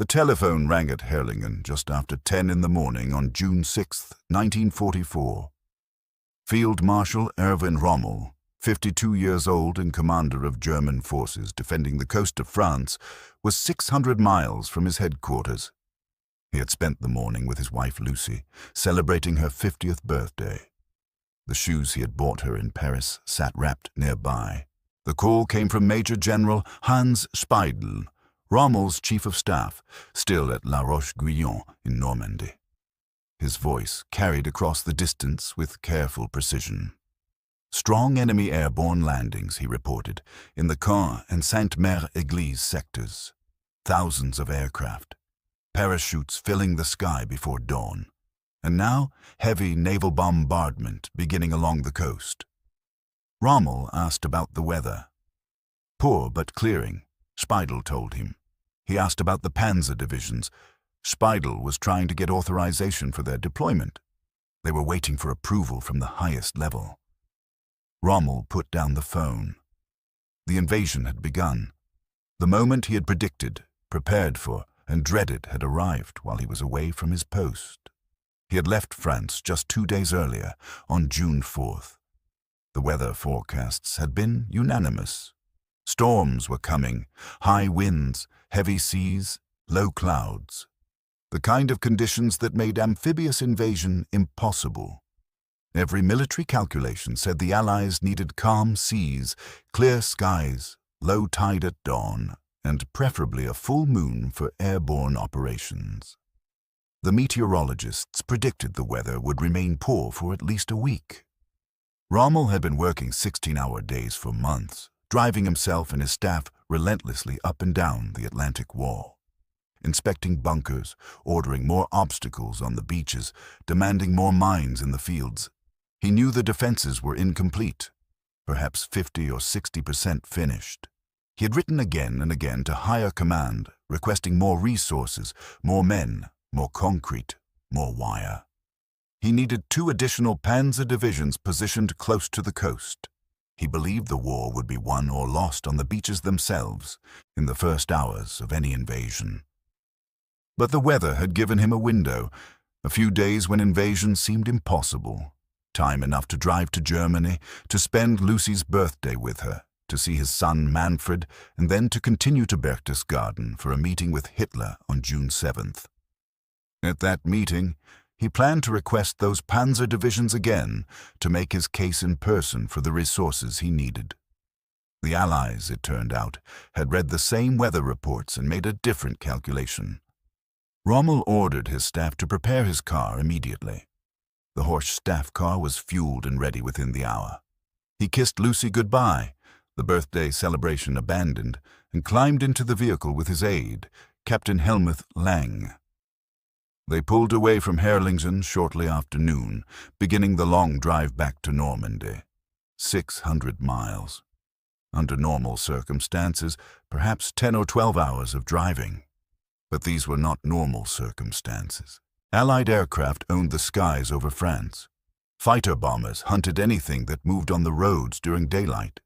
The telephone rang at Herlingen just after 10 in the morning on June 6, 1944. Field Marshal Erwin Rommel, 52 years old and commander of German forces defending the coast of France, was 600 miles from his headquarters. He had spent the morning with his wife Lucy, celebrating her 50th birthday. The shoes he had bought her in Paris sat wrapped nearby. The call came from Major General Hans Speidel, Rommel's chief of staff, still at La Roche-Guyon in Normandy. His voice carried across the distance with careful precision. Strong enemy airborne landings, he reported, in the Caen and Sainte-Mère-Église sectors. Thousands of aircraft, parachutes filling the sky before dawn. And now, heavy naval bombardment beginning along the coast. Rommel asked about the weather. Poor but clearing, Speidel told him. He asked about the Panzer divisions. Speidel was trying to get authorization for their deployment. They were waiting for approval from the highest level. Rommel put down the phone. The invasion had begun. The moment he had predicted, prepared for, and dreaded had arrived while he was away from his post. He had left France just 2 days earlier, on June 4th. The weather forecasts had been unanimous. Storms were coming, high winds, heavy seas, low clouds. The kind of conditions that made amphibious invasion impossible. Every military calculation said the Allies needed calm seas, clear skies, low tide at dawn, and preferably a full moon for airborne operations. The meteorologists predicted the weather would remain poor for at least a week. Rommel had been working 16-hour days for months, driving himself and his staff relentlessly up and down the Atlantic Wall, inspecting bunkers, ordering more obstacles on the beaches, demanding more mines in the fields. He knew the defenses were incomplete, perhaps 50 or 60% finished. He had written again and again to higher command, requesting more resources, more men, more concrete, more wire. He needed 2 additional Panzer divisions positioned close to the coast. He believed the war would be won or lost on the beaches themselves in the first hours of any invasion. But the weather had given him a window, a few days when invasion seemed impossible, time enough to drive to Germany, to spend Lucy's birthday with her, to see his son Manfred, and then to continue to Berchtesgaden for a meeting with Hitler on June 7th. At that meeting, he planned to request those Panzer divisions again to make his case in person for the resources he needed. The Allies, it turned out, had read the same weather reports and made a different calculation. Rommel ordered his staff to prepare his car immediately. The Horsch staff car was fueled and ready within the hour. He kissed Lucy goodbye, the birthday celebration abandoned, and climbed into the vehicle with his aide, Captain Helmuth Lang. They pulled away from Herlingen shortly after noon, beginning the long drive back to Normandy. 600 miles. Under normal circumstances, perhaps 10 or 12 hours of driving. But these were not normal circumstances. Allied aircraft owned the skies over France. Fighter bombers hunted anything that moved on the roads during daylight.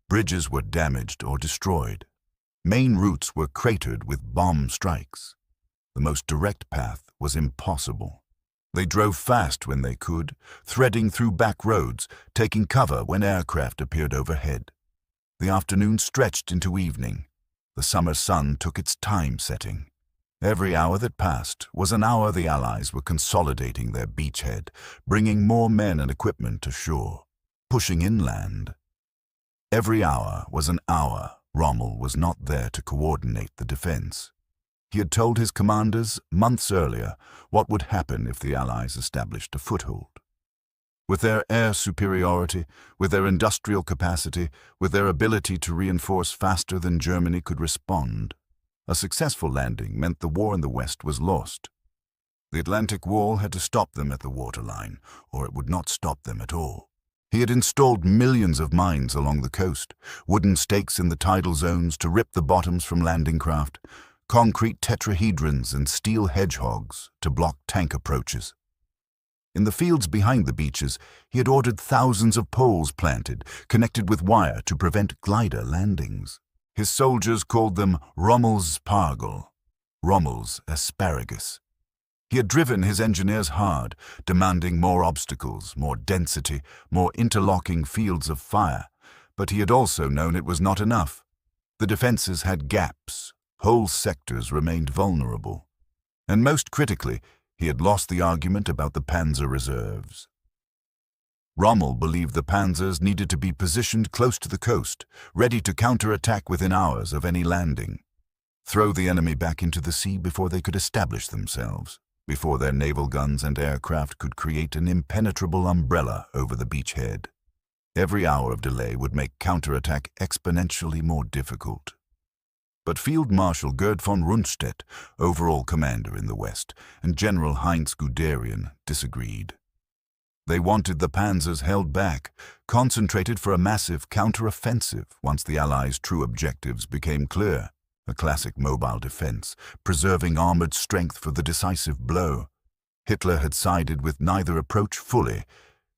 Bridges were damaged or destroyed. Main routes were cratered with bomb strikes. The most direct path was impossible. They drove fast when they could, threading through back roads, taking cover when aircraft appeared overhead. The afternoon stretched into evening. The summer sun took its time setting. Every hour that passed was an hour the Allies were consolidating their beachhead, bringing more men and equipment to shore, pushing inland. Every hour was an hour Rommel was not there to coordinate the defense. He had told his commanders months earlier what would happen if the Allies established a foothold. With their air superiority, with their industrial capacity, with their ability to reinforce faster than Germany could respond, a successful landing meant the war in the West was lost. The Atlantic Wall had to stop them at the waterline, or it would not stop them at all. He had installed millions of mines along the coast, wooden stakes in the tidal zones to rip the bottoms from landing craft, concrete tetrahedrons and steel hedgehogs to block tank approaches. In the fields behind the beaches, he had ordered thousands of poles planted, connected with wire to prevent glider landings. His soldiers called them Rommel's Spargel. Rommel's asparagus. He had driven his engineers hard, demanding more obstacles, more density, more interlocking fields of fire, but he had also known it was not enough. The defenses had gaps, whole sectors remained vulnerable. And most critically, he had lost the argument about the Panzer reserves. Rommel believed the Panzers needed to be positioned close to the coast, ready to counterattack within hours of any landing. Throw the enemy back into the sea before they could establish themselves, before their naval guns and aircraft could create an impenetrable umbrella over the beachhead. Every hour of delay would make counterattack exponentially more difficult. But Field Marshal Gerd von Rundstedt, overall commander in the West, and General Heinz Guderian disagreed. They wanted the Panzers held back, concentrated for a massive counter-offensive once the Allies' true objectives became clear. A classic mobile defense, preserving armored strength for the decisive blow. Hitler had sided with neither approach fully.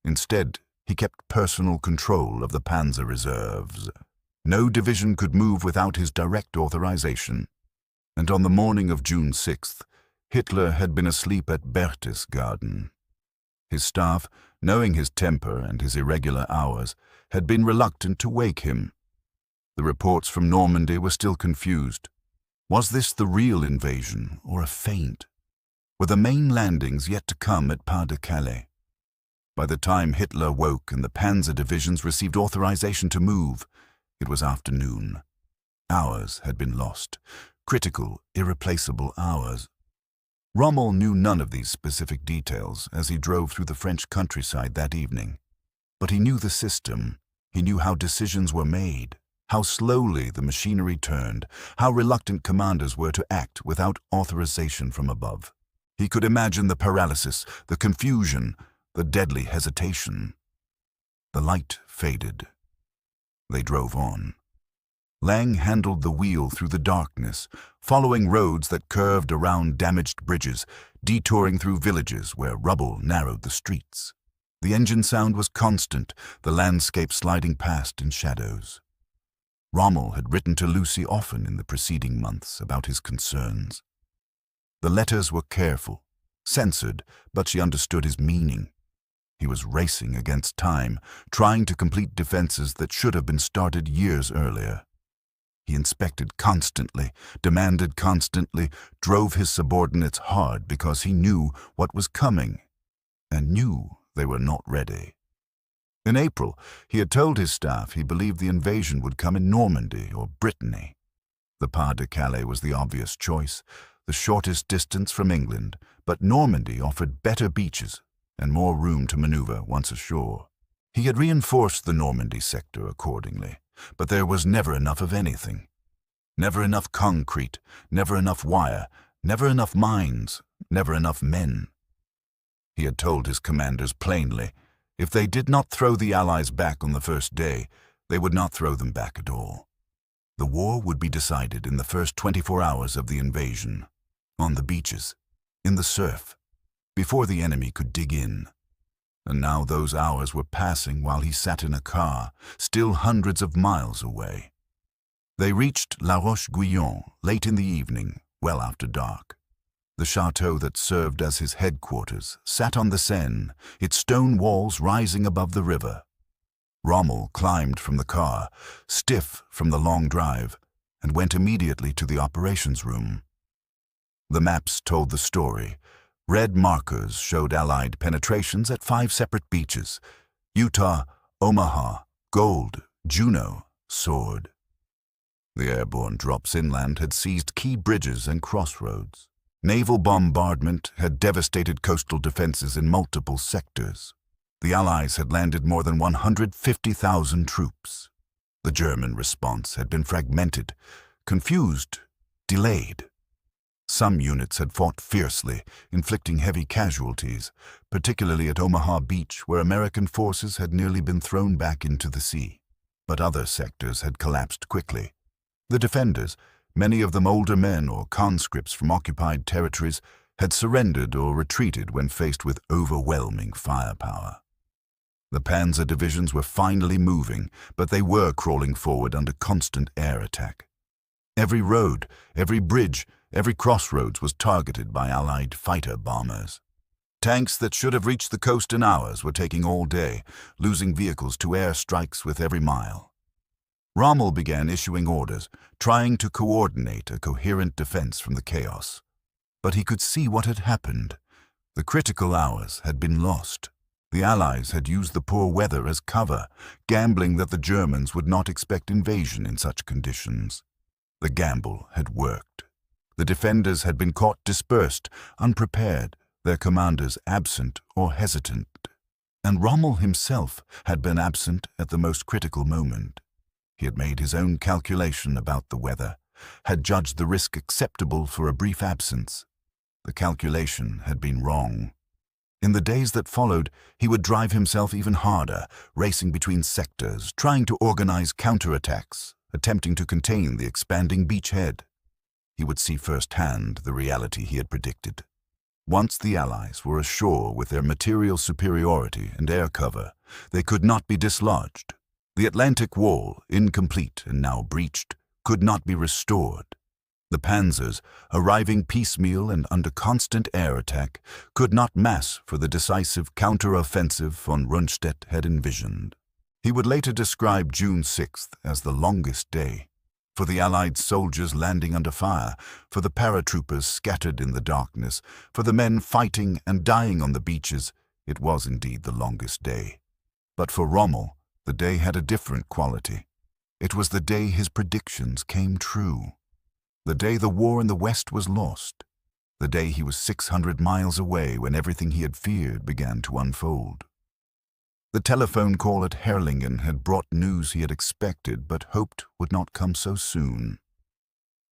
Instead, he kept personal control of the Panzer reserves. No division could move without his direct authorization. And on the morning of June 6th, Hitler had been asleep at Berchtesgaden. His staff, knowing his temper and his irregular hours, had been reluctant to wake him. The reports from Normandy were still confused. Was this the real invasion or a feint? Were the main landings yet to come at Pas-de-Calais? By the time Hitler woke and the Panzer divisions received authorization to move, it was afternoon. Hours had been lost. Critical, irreplaceable hours. Rommel knew none of these specific details as he drove through the French countryside that evening. But he knew the system. He knew how decisions were made, how slowly the machinery turned, how reluctant commanders were to act without authorization from above. He could imagine the paralysis, the confusion, the deadly hesitation. The light faded. They drove on. Lang handled the wheel through the darkness, following roads that curved around damaged bridges, detouring through villages where rubble narrowed the streets. The engine sound was constant, the landscape sliding past in shadows. Rommel had written to Lucy often in the preceding months about his concerns. The letters were careful, censored, but she understood his meaning. He was racing against time, trying to complete defenses that should have been started years earlier. He inspected constantly, demanded constantly, drove his subordinates hard because he knew what was coming, and knew they were not ready. In April, he had told his staff he believed the invasion would come in Normandy or Brittany. The Pas-de-Calais was the obvious choice, the shortest distance from England, but Normandy offered better beaches and more room to maneuver once ashore. He had reinforced the Normandy sector accordingly, but there was never enough of anything. Never enough concrete, never enough wire, never enough mines, never enough men. He had told his commanders plainly, if they did not throw the Allies back on the first day, they would not throw them back at all. The war would be decided in the first 24 hours of the invasion, on the beaches, in the surf, before the enemy could dig in. And now those hours were passing while he sat in a car, still hundreds of miles away. They reached La Roche-Guyon late in the evening, well after dark. The chateau that served as his headquarters sat on the Seine, its stone walls rising above the river. Rommel climbed from the car, stiff from the long drive, and went immediately to the operations room. The maps told the story. Red markers showed Allied penetrations at 5 separate beaches: Utah, Omaha, Gold, Juno, Sword. The airborne drops inland had seized key bridges and crossroads. Naval bombardment had devastated coastal defenses in multiple sectors. The Allies had landed more than 150,000 troops. The German response had been fragmented, confused, delayed. Some units had fought fiercely, inflicting heavy casualties, particularly at Omaha Beach, where American forces had nearly been thrown back into the sea. But other sectors had collapsed quickly. The defenders, many of them older men or conscripts from occupied territories, had surrendered or retreated when faced with overwhelming firepower. The Panzer divisions were finally moving, but they were crawling forward under constant air attack. Every road, every bridge, Every crossroads was targeted by Allied fighter bombers. Tanks that should have reached the coast in hours were taking all day, losing vehicles to air strikes with every mile. Rommel began issuing orders, trying to coordinate a coherent defense from the chaos. But he could see what had happened. The critical hours had been lost. The Allies had used the poor weather as cover, gambling that the Germans would not expect invasion in such conditions. The gamble had worked. The defenders had been caught dispersed, unprepared, their commanders absent or hesitant. And Rommel himself had been absent at the most critical moment. He had made his own calculation about the weather, had judged the risk acceptable for a brief absence. The calculation had been wrong. In the days that followed, he would drive himself even harder, racing between sectors, trying to organize counterattacks, attempting to contain the expanding beachhead. He would see firsthand the reality he had predicted. Once the Allies were ashore with their material superiority and air cover, they could not be dislodged. The Atlantic Wall, incomplete and now breached, could not be restored. The Panzers, arriving piecemeal and under constant air attack, could not mass for the decisive counter-offensive von Rundstedt had envisioned. He would later describe June 6th as the longest day. For the Allied soldiers landing under fire, for the paratroopers scattered in the darkness, for the men fighting and dying on the beaches, it was indeed the longest day. But for Rommel, the day had a different quality. It was the day his predictions came true. The day the war in the West was lost. The day he was 600 miles away when everything he had feared began to unfold. The telephone call at Herrlingen had brought news he had expected but hoped would not come so soon.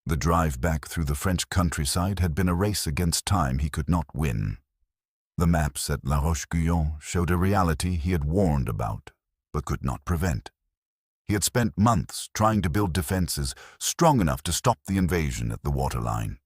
The drive back through the French countryside had been a race against time he could not win. The maps at La Roche-Guyon showed a reality he had warned about but could not prevent. He had spent months trying to build defenses strong enough to stop the invasion at the waterline.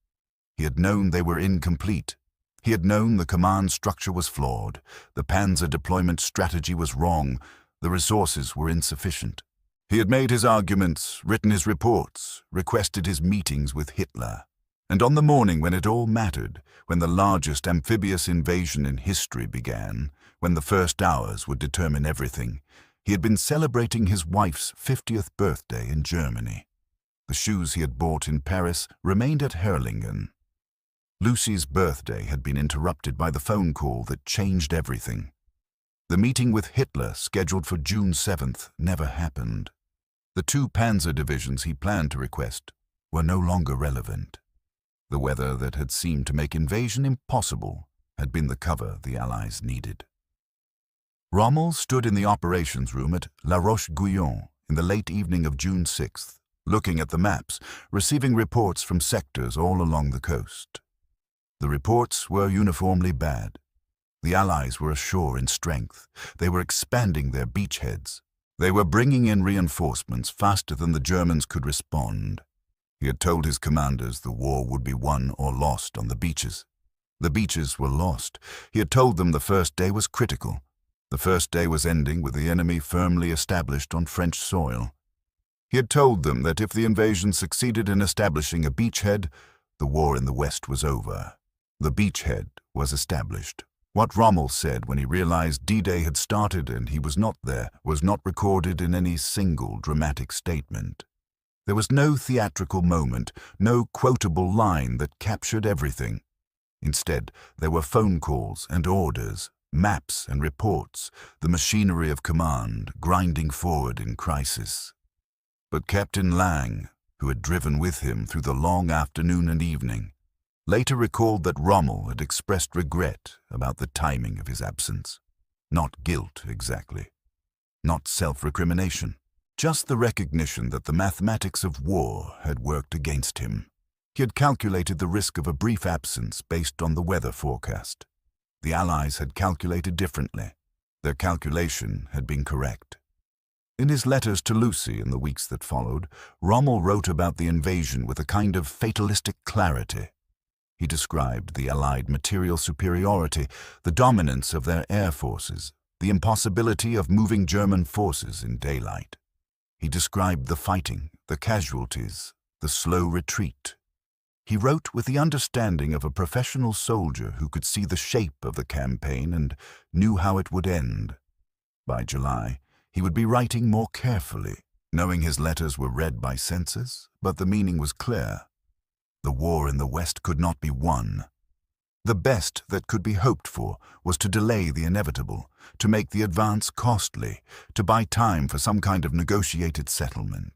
He had known they were incomplete. He had known the command structure was flawed, the Panzer deployment strategy was wrong, the resources were insufficient. He had made his arguments, written his reports, requested his meetings with Hitler. And on the morning when it all mattered, when the largest amphibious invasion in history began, when the first hours would determine everything, he had been celebrating his wife's 50th birthday in Germany. The shoes he had bought in Paris remained at Herrlingen. Lucy's birthday had been interrupted by the phone call that changed everything. The meeting with Hitler, scheduled for June 7th, never happened. The 2 Panzer divisions he planned to request were no longer relevant. The weather that had seemed to make invasion impossible had been the cover the Allies needed. Rommel stood in the operations room at La Roche-Guyon in the late evening of June 6th, looking at the maps, receiving reports from sectors all along the coast. The reports were uniformly bad. The Allies were ashore in strength. They were expanding their beachheads. They were bringing in reinforcements faster than the Germans could respond. He had told his commanders the war would be won or lost on the beaches. The beaches were lost. He had told them the first day was critical. The first day was ending with the enemy firmly established on French soil. He had told them that if the invasion succeeded in establishing a beachhead, the war in the West was over. The beachhead was established. What Rommel said when he realized D-Day had started and he was not there was not recorded in any single dramatic statement. There was no theatrical moment, no quotable line that captured everything. Instead, there were phone calls and orders, maps and reports, the machinery of command grinding forward in crisis. But Captain Lang, who had driven with him through the long afternoon and evening, later recalled that Rommel had expressed regret about the timing of his absence. Not guilt, exactly. Not self-recrimination. Just the recognition that the mathematics of war had worked against him. He had calculated the risk of a brief absence based on the weather forecast. The Allies had calculated differently. Their calculation had been correct. In his letters to Lucy in the weeks that followed, Rommel wrote about the invasion with a kind of fatalistic clarity. He described the Allied material superiority, the dominance of their air forces, the impossibility of moving German forces in daylight. He described the fighting, the casualties, the slow retreat. He wrote with the understanding of a professional soldier who could see the shape of the campaign and knew how it would end. By July, he would be writing more carefully, knowing his letters were read by censors, but the meaning was clear. The war in the West could not be won. The best that could be hoped for was to delay the inevitable, to make the advance costly, to buy time for some kind of negotiated settlement.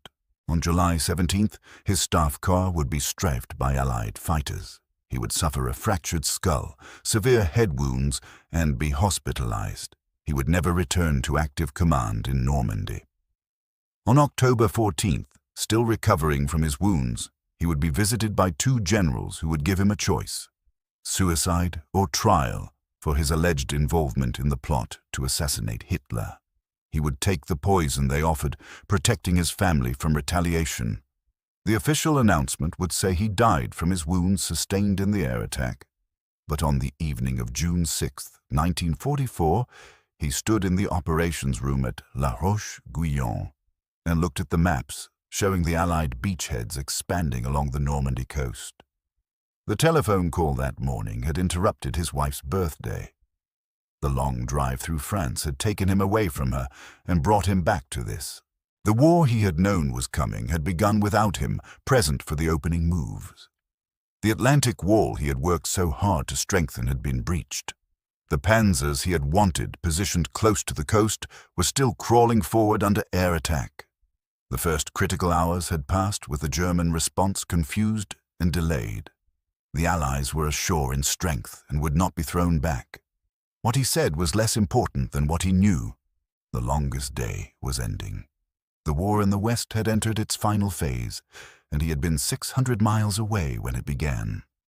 On July 17th, his staff car would be strafed by Allied fighters. He would suffer a fractured skull, severe head wounds, and be hospitalized. He would never return to active command in Normandy. On October 14th, still recovering from his wounds, he would be visited by two generals who would give him a choice: suicide or trial for his alleged involvement in the plot to assassinate Hitler. He would take the poison they offered, protecting his family from retaliation. The official announcement would say he died from his wounds sustained in the air attack. But on the evening of June 6, 1944, he stood in the operations room at La Roche-Guyon and looked at the maps showing the Allied beachheads expanding along the Normandy coast. The telephone call that morning had interrupted his wife's birthday. The long drive through France had taken him away from her and brought him back to this. The war he had known was coming had begun without him, present for the opening moves. The Atlantic wall he had worked so hard to strengthen had been breached. The Panzers he had wanted, positioned close to the coast, were still crawling forward under air attack. The first critical hours had passed with the German response confused and delayed. The Allies were ashore in strength and would not be thrown back. What he said was less important than what he knew. The longest day was ending. The war in the West had entered its final phase, and he had been 600 miles away when it began.